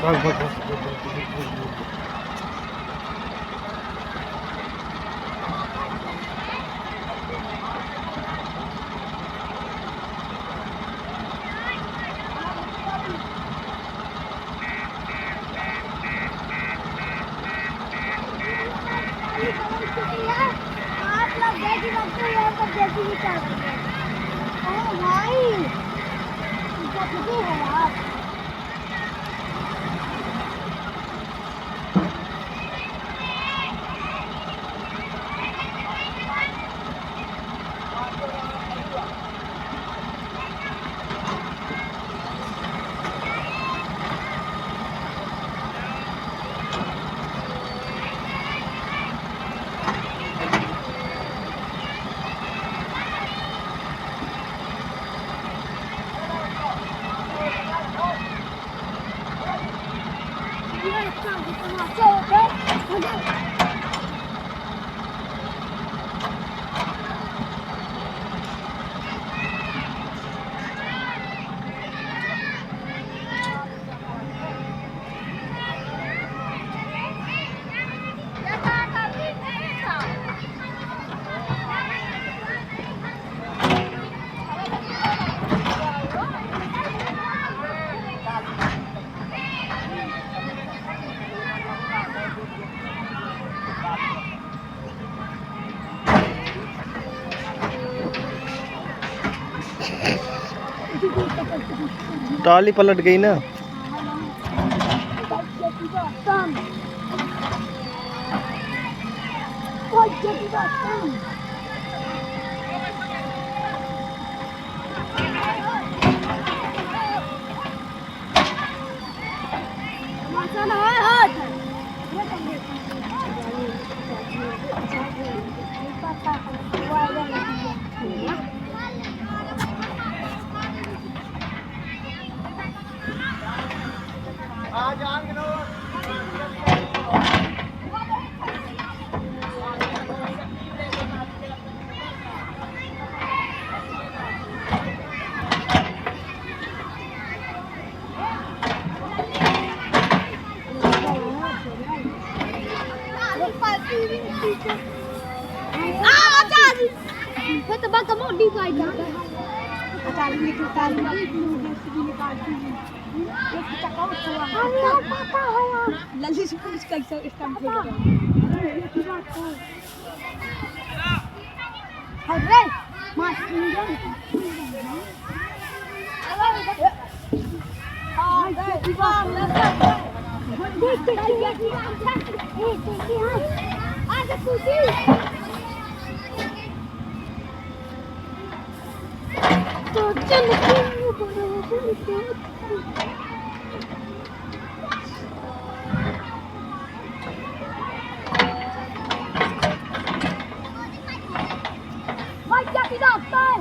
बस बस बस आप लोग जैसी लगते हैं यहाँ पर जैसी भी चल रही है। अरे भाई कितनी है आप ट्रॉली पलट गई ना। तो बात कम उड़ी पाई जाता है अचारी में तो ताली वाली भी निकालती है एक चक्का उठवा हमें पता है यार लल्ली से कुछ कैसे स्टंप हो गया ये बात है रे मार इंजन हां गए वाह देख आजा खुशी तो चल भाई क्या किधर आता है